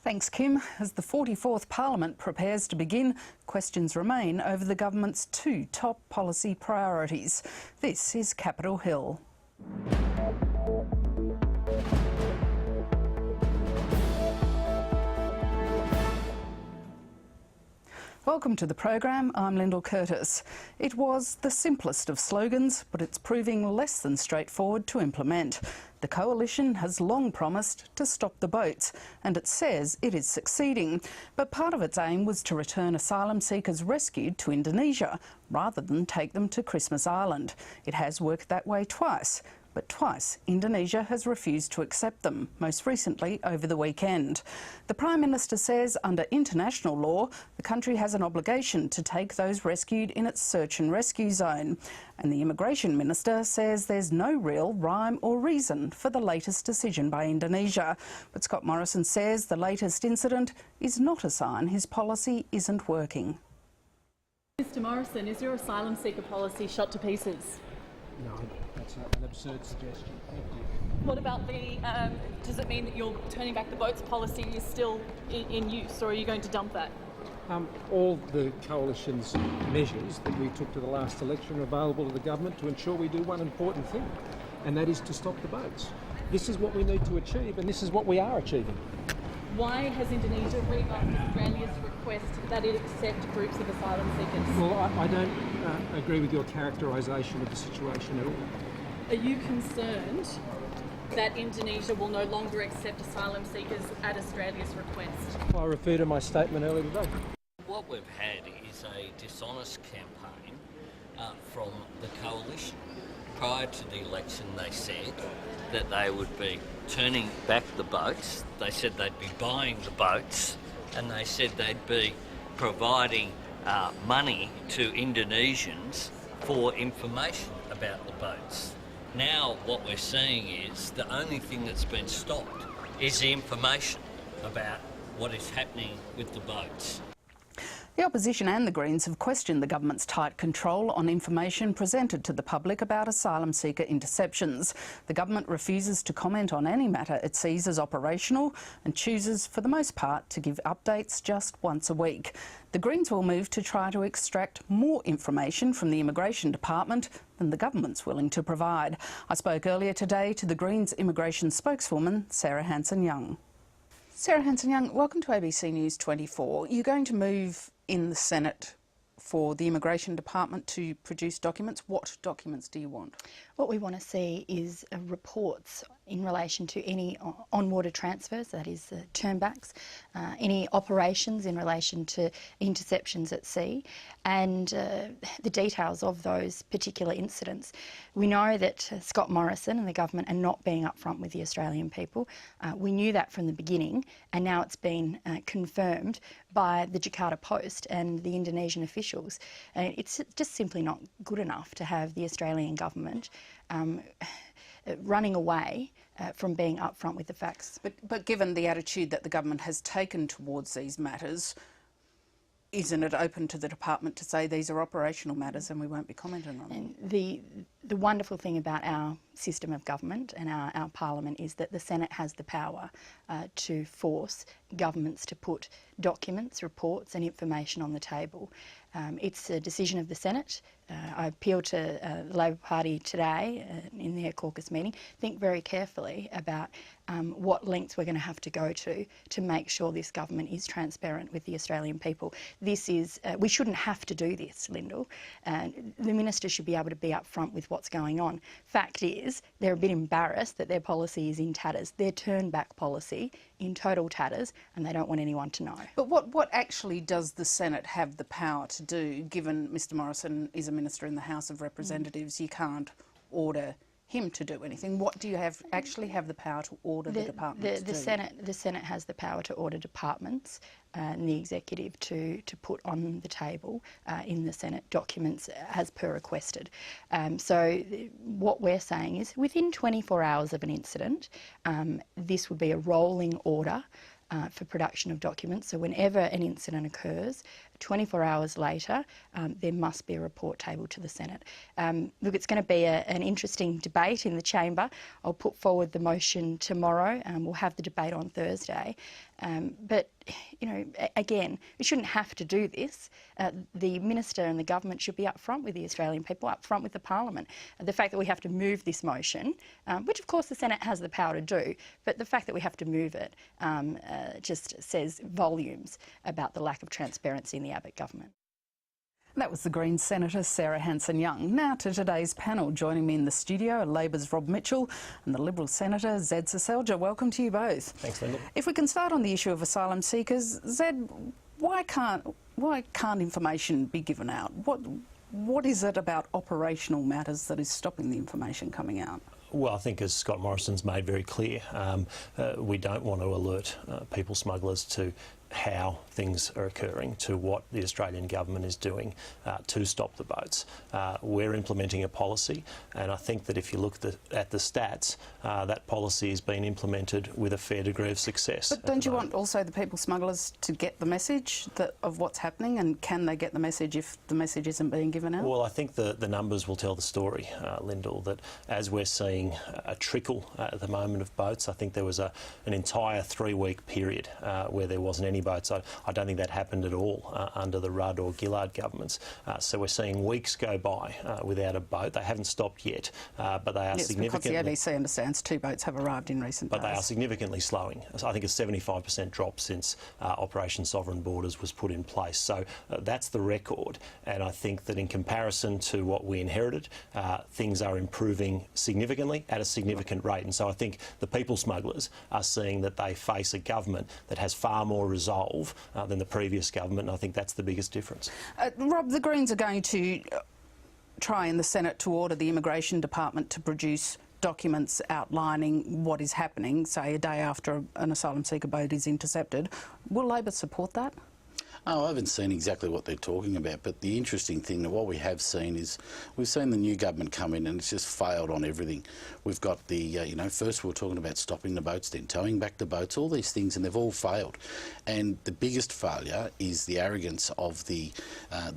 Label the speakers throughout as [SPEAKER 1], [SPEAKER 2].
[SPEAKER 1] Thanks, Kim. As the 44th Parliament prepares to begin, questions remain over the government's two top policy priorities. This is Capitol Hill. Welcome to the program. I'm Lyndal Curtis. It was the simplest of slogans, but it's proving less than straightforward to implement. The Coalition has long promised to stop the boats, and it says it is succeeding. But part of its aim was to return asylum seekers rescued to Indonesia, rather than take them to Christmas Island. It has worked that way twice. But twice Indonesia has refused to accept them, most recently over the weekend. The Prime Minister says under international law, the country has an obligation to take those rescued in its search and rescue zone. And the Immigration Minister says there's no real rhyme or reason for the latest decision by Indonesia. But Scott Morrison says the latest incident is not a sign his policy isn't working.
[SPEAKER 2] Mr Morrison, is your asylum seeker policy shot to pieces?
[SPEAKER 3] No, that's an absurd suggestion. Thank you.
[SPEAKER 2] What about the, does it mean that your turning back the boats policy is still in use, or are you going to dump that?
[SPEAKER 3] All the Coalition's measures that we took to the last election are available to the government to ensure we do one important thing, and that is to stop the boats. This is what we need to achieve, and this is what we are achieving.
[SPEAKER 2] Why has Indonesia rebuffed Australia's request that it accept groups of asylum seekers?
[SPEAKER 3] Well, I don't agree with your characterisation of the situation at all.
[SPEAKER 2] Are you concerned that Indonesia will no longer accept asylum seekers at Australia's request?
[SPEAKER 3] I refer to my statement earlier today.
[SPEAKER 4] What we've had is a dishonest campaign from the Coalition. Prior to the election, they said that they would be turning back the boats. They said they'd be buying the boats, and they said they'd be providing money to Indonesians for information about the boats. Now what we're seeing is the only thing that's been stopped is the information about what is happening with the boats.
[SPEAKER 1] The opposition and the Greens have questioned the government's tight control on information presented to the public about asylum seeker interceptions. The government refuses to comment on any matter it sees as operational and chooses, for the most part, to give updates just once a week. The Greens will move to try to extract more information from the Immigration Department than the government's willing to provide. I spoke earlier today to the Greens immigration spokeswoman, Sarah Hanson-Young. Sarah Hanson-Young, welcome to ABC News 24. You're going to move in the Senate for the Immigration Department to produce documents. What documents do you want?
[SPEAKER 5] What we want to see is reports in relation to any on-water transfers, that is turnbacks, any operations in relation to interceptions at sea, and the details of those particular incidents. We know that Scott Morrison and the government are not being upfront with the Australian people. We knew that from the beginning, and now it's been confirmed by the Jakarta Post and the Indonesian officials. It's just simply not good enough to have the Australian government running away from being upfront with the facts.
[SPEAKER 1] But given the attitude that the government has taken towards these matters, isn't it open to the department to say these are operational matters and we won't be commenting on them?
[SPEAKER 5] And the wonderful thing about our system of government and our parliament is that the Senate has the power to force governments to put documents, reports and information on the table. It's a decision of the Senate. I appeal to the Labor Party today in their caucus meeting. Think very carefully about what lengths we're going to have to go to make sure this government is transparent with the Australian people. This is, we shouldn't have to do this, Lyndal. The minister should be able to be upfront with what's going on. Fact is, they're a bit embarrassed that their policy is in tatters. Their turn-back policy in total tatters, and they don't want anyone to know.
[SPEAKER 1] But what actually does the Senate have the power to do, given Mr Morrison is a minister in the House of Representatives? You can't order him to do anything. What do you actually have the power to order the department to do?
[SPEAKER 5] The Senate has the power to order departments and the executive to put on the table in the Senate documents as per requested. So what we're saying is within 24 hours of an incident, this would be a rolling order for production of documents. So whenever an incident occurs, 24 hours later, there must be a report tabled to the Senate. Look, it's going to be an interesting debate in the chamber. I'll put forward the motion tomorrow, and we'll have the debate on Thursday. But, you know, again, we shouldn't have to do this. The Minister and the government should be upfront with the Australian people, upfront with the Parliament. The fact that we have to move this motion, which of course the Senate has the power to do, but the fact that we have to move it just says volumes about the lack of transparency in the Abbott government.
[SPEAKER 1] That was the Greens Senator Sarah Hanson-Young. Now to today's panel. Joining me in the studio are Labor's Rob Mitchell and the Liberal Senator Zed Seselja. Welcome to you both.
[SPEAKER 3] Thanks, Lyndal.
[SPEAKER 1] If we can start on the issue of asylum seekers, Zed, why can't information be given out? What is it about operational matters that is stopping the information coming out?
[SPEAKER 6] Well, I think as Scott Morrison's made very clear, we don't want to alert people smugglers to how things are occurring, to what the Australian government is doing to stop the boats. We're implementing a policy, and I think that if you look at the stats, that policy has been implemented with a fair degree of success.
[SPEAKER 1] But don't you want also the people smugglers to get the message of what's happening, and can they get the message if the message isn't being given out?
[SPEAKER 6] Well, I think the numbers will tell the story, Lyndal, that as we're seeing a trickle at the moment of boats, I think there was an entire 3-week period where there wasn't any boats. I don't think that happened at all under the Rudd or Gillard governments. So we're seeing weeks go by without a boat. They haven't stopped yet, but they are significantly...
[SPEAKER 1] because the ABC understands 2 boats have arrived in recent days.
[SPEAKER 6] But they are significantly slowing. So I think a 75% drop since Operation Sovereign Borders was put in place. So that's the record, and I think that in comparison to what we inherited, things are improving significantly at a significant rate. And so I think the people smugglers are seeing that they face a government that has far more resolve than the previous government, and I think that's the biggest difference.
[SPEAKER 1] Rob, the Greens are going to try in the Senate to order the Immigration Department to produce documents outlining what is happening, say a day after an asylum seeker boat is intercepted. Will Labor support that?
[SPEAKER 7] Oh, I haven't seen exactly what they're talking about, but the interesting thing that what we have seen is we've seen the new government come in and it's just failed on everything. We've got the, you know, first we were talking about stopping the boats, then towing back the boats, all these things, and they've all failed. And the biggest failure is the arrogance of the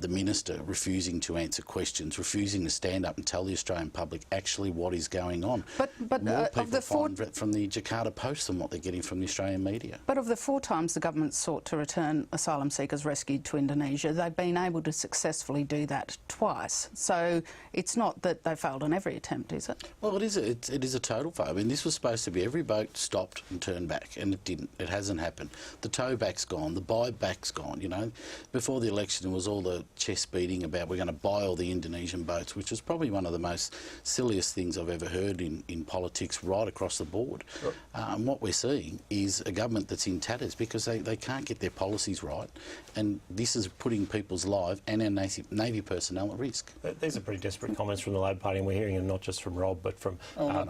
[SPEAKER 7] minister refusing to answer questions, refusing to stand up and tell the Australian public actually what is going on. But more people find it from the Jakarta Post than what they're getting from the Australian media.
[SPEAKER 1] But of the 4 times the government sought to return asylum seekers rescued to Indonesia, they've been able to successfully do that twice. So it's not that they failed on every attempt, is it?
[SPEAKER 7] Well, it is a total fail. I mean, this was supposed to be every boat stopped and turned back, and it didn't. It hasn't happened. The tow back's gone. The buy back's gone. You know, before the election, there was all the chest beating about we're going to buy all the Indonesian boats, which is probably one of the most silliest things I've ever heard in politics right across the board. Sure. And what we're seeing is a government that's in tatters because they can't get their policies right, and this is putting people's lives and our Navy personnel at risk.
[SPEAKER 6] These are pretty desperate comments from the Labor Party, and we're hearing them not just from Rob but from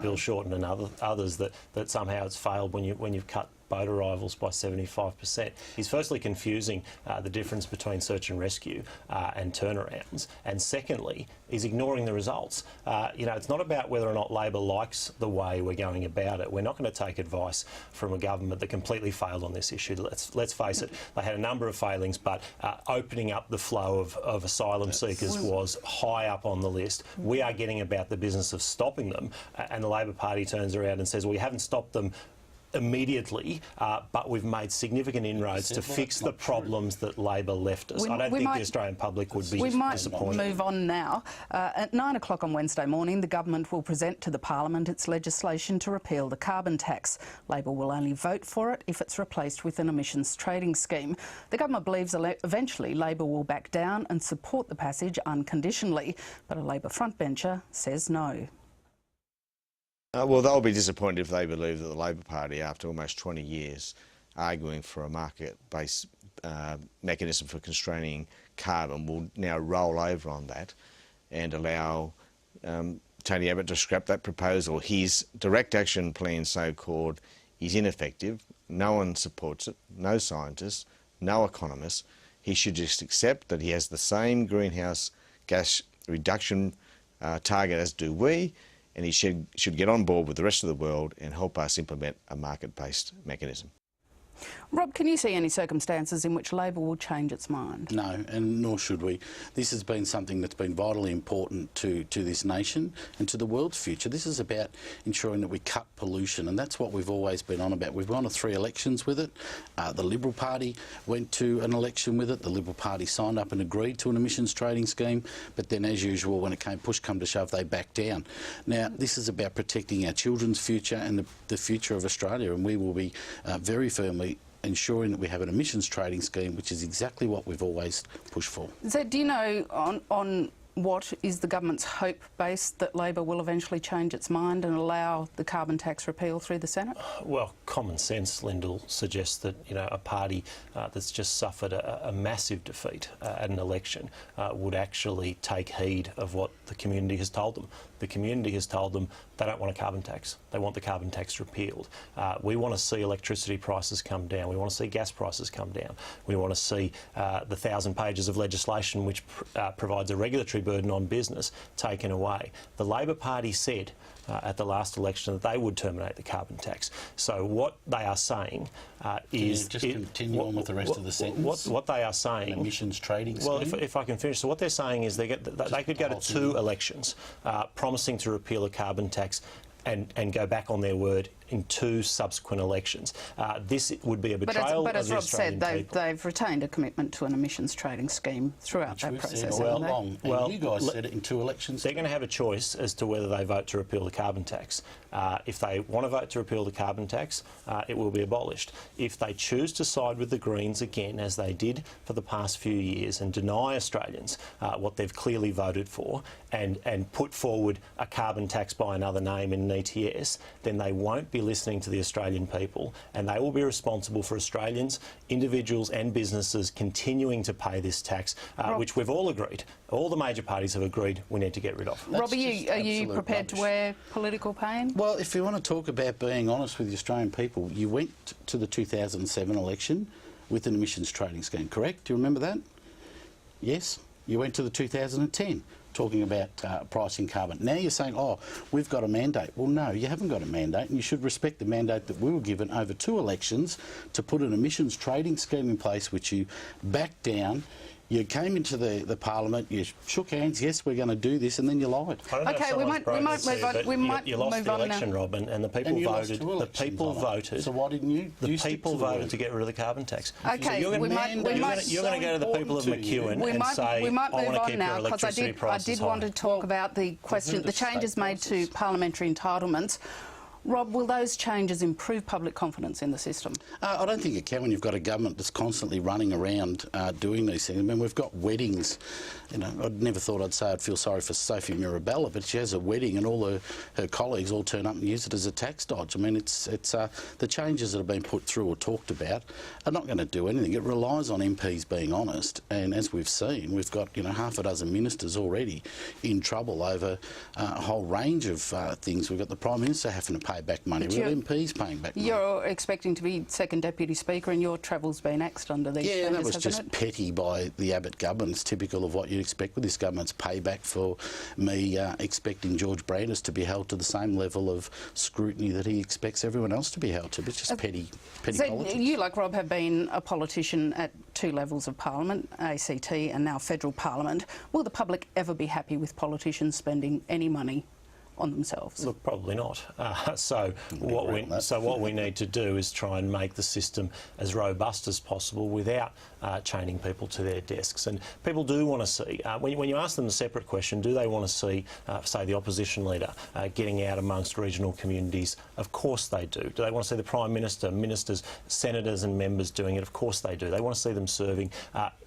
[SPEAKER 6] Bill Shorten and others that somehow it's failed when you've cut boat arrivals by 75%. He's firstly confusing the difference between search and rescue and turnarounds, and secondly, he's ignoring the results. You know, it's not about whether or not Labor likes the way we're going about it. We're not going to take advice from a government that completely failed on this issue. Let's face it, they had a number of failings, but opening up the flow of asylum seekers was high up on the list. We are getting about the business of stopping them, and the Labor Party turns around and says, well, we haven't stopped them immediately, but we've made significant inroads to fix the problems that Labor left us. I don't think the Australian public would be disappointed.
[SPEAKER 1] We might move on now. At 9 o'clock on Wednesday morning, the government will present to the Parliament its legislation to repeal the carbon tax. Labor will only vote for it if it's replaced with an emissions trading scheme. The government believes eventually Labor will back down and support the passage unconditionally, but a Labor frontbencher says no.
[SPEAKER 8] Well, they'll be disappointed if they believe that the Labor Party, after almost 20 years arguing for a market-based mechanism for constraining carbon, will now roll over on that and allow Tony Abbott to scrap that proposal. His direct action plan, so-called, is ineffective. No one supports it, no scientists, no economists. He should just accept that he has the same greenhouse gas reduction target as do we, and he should get on board with the rest of the world and help us implement a market-based mechanism.
[SPEAKER 1] Rob, can you see any circumstances in which Labor will change its mind?
[SPEAKER 7] No, and nor should we. This has been something that's been vitally important to this nation and to the world's future. This is about ensuring that we cut pollution, and that's what we've always been on about. We've gone to 3 elections with it. The Liberal Party went to an election with it. The Liberal Party signed up and agreed to an emissions trading scheme, but then, as usual, when it push come to shove, they backed down. Now, this is about protecting our children's future and the future of Australia, and we will be very firmly ensuring that we have an emissions trading scheme, which is exactly what we've always pushed for.
[SPEAKER 1] Zed, do you know on what is the government's hope based that Labor will eventually change its mind and allow the carbon tax repeal through the Senate?
[SPEAKER 6] Well, common sense, Lyndal, suggests that a party that's just suffered a massive defeat at an election would actually take heed of what the community has told them. The community has told them they don't want a carbon tax. They want the carbon tax repealed. We want to see electricity prices come down. We want to see gas prices come down. We want to see the 1,000 pages of legislation which provides a regulatory burden on business taken away. The Labor Party said at the last election that they would terminate the carbon tax. So what they are saying is...
[SPEAKER 7] Can you just continue on with the rest of the sentence?
[SPEAKER 6] What they are saying...
[SPEAKER 7] An emissions trading scheme?
[SPEAKER 6] Well, if I can finish. So what they're saying is they could go to 2 elections promising to repeal a carbon tax and go back on their word in 2 subsequent elections. This would be a betrayal
[SPEAKER 1] but as
[SPEAKER 6] of
[SPEAKER 1] Rob
[SPEAKER 6] the Australian
[SPEAKER 1] said,
[SPEAKER 6] people.
[SPEAKER 1] they've retained a commitment to an emissions trading scheme throughout that process.
[SPEAKER 7] All along. And you guys said it in 2 elections.
[SPEAKER 6] They're going to have a choice as to whether they vote to repeal the carbon tax. If they want to vote to repeal the carbon tax, it will be abolished. If they choose to side with the Greens again, as they did for the past few years, and deny Australians what they've clearly voted for, and put forward a carbon tax by another name in an ETS, then they won't be listening to the Australian people, and they will be responsible for Australians, individuals and businesses continuing to pay this tax, which we've all agreed. All the major parties have agreed we need to get rid of.
[SPEAKER 1] Rob, are you prepared to wear political pain?
[SPEAKER 7] Well, if you want to talk about being honest with the Australian people, you went to the 2007 election with an emissions trading scheme, correct? Do you remember that? Yes? You went to the 2010 talking about pricing carbon. Now you're saying, oh, we've got a mandate. Well, no, you haven't got a mandate, and you should respect the mandate that we were given over 2 elections to put an emissions trading scheme in place, which you backed down. You came into the Parliament, you shook hands, yes, we're going to do this, and then you lied.
[SPEAKER 1] Okay, we might move on.
[SPEAKER 6] You lost the election, Rob, and the people voted. The people voted.
[SPEAKER 7] So why didn't you?
[SPEAKER 6] The people voted to get rid of the carbon tax.
[SPEAKER 1] Okay,
[SPEAKER 6] so you're going to go to the people of McEwen and say,
[SPEAKER 1] we might
[SPEAKER 6] I
[SPEAKER 1] move
[SPEAKER 6] want to
[SPEAKER 1] on
[SPEAKER 6] keep
[SPEAKER 1] now,
[SPEAKER 6] your
[SPEAKER 1] because
[SPEAKER 6] electricity prices
[SPEAKER 1] I did want to talk about the question, the changes made to parliamentary entitlements. Rob, will those changes improve public confidence in the system?
[SPEAKER 7] I don't think it can when you've got a government that's constantly running around doing these things. I mean, we've got weddings. I'd never thought I'd say I'd feel sorry for Sophie Mirabella, but she has a wedding and all her colleagues all turn up and use it as a tax dodge. I mean, it's the changes that have been put through or talked about are not going to do anything. It relies on MPs being honest, and as we've seen, we've got half a dozen ministers already in trouble over a whole range of things. We've got the Prime Minister having to pay back money. We've got MPs paying back money.
[SPEAKER 1] You're expecting to be second Deputy Speaker, and your travel's been axed under these changes,
[SPEAKER 7] that was just petty by the Abbott government. It's typical of what you'd expect with this government's payback for me expecting George Brandis to be held to the same level of scrutiny that he expects everyone else to be held to. But it's just petty politics.
[SPEAKER 1] You, like Rob, have been a politician at 2 levels of Parliament, ACT and now Federal Parliament. Will the public ever be happy with politicians spending any money on themselves?
[SPEAKER 6] Look, probably not. So what we need to do is try and make the system as robust as possible without chaining people to their desks. And people do want to see, when you ask them a separate question, do they want to see, say, the opposition leader getting out amongst regional communities? Of course they do. Do they want to see the Prime Minister, ministers, senators and members doing it? Of course they do. They want to see them serving.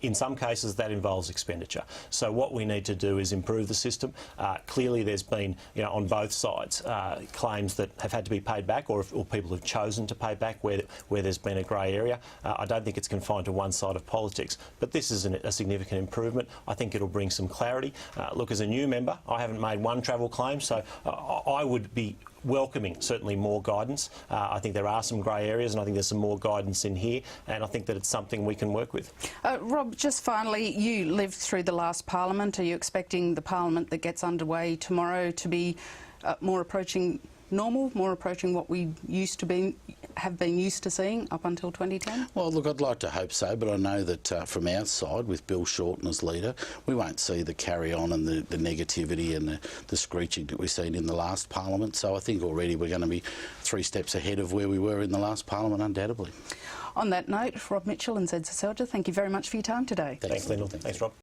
[SPEAKER 6] In some cases that involves expenditure. So what we need to do is improve the system. Clearly there's been, on both sides, claims that have had to be paid back, or people have chosen to pay back where there's been a grey area. I don't think it's confined to one side of politics, but this is a significant improvement. I think it'll bring some clarity. Look, as a new member, I haven't made one travel claim, so I would be welcoming certainly more guidance. I think there are some grey areas, and I think there's some more guidance in here, and I think that it's something we can work with.
[SPEAKER 1] Rob, just finally, you lived through the last Parliament. Are you expecting the Parliament that gets underway tomorrow to be more approaching normal, more approaching what we used to be have been used to seeing up until 2010?
[SPEAKER 7] Well, look, I'd like to hope so, but I know that from our side, with Bill Shorten as leader, we won't see the carry-on and the negativity and the screeching that we've seen in the last Parliament. So I think already we're going to be 3 steps ahead of where we were in the last Parliament, undoubtedly.
[SPEAKER 1] On that note, Rob Mitchell and Zed Seselja, thank you very much for your time today.
[SPEAKER 6] Thanks, Lyndal. Thanks, Rob.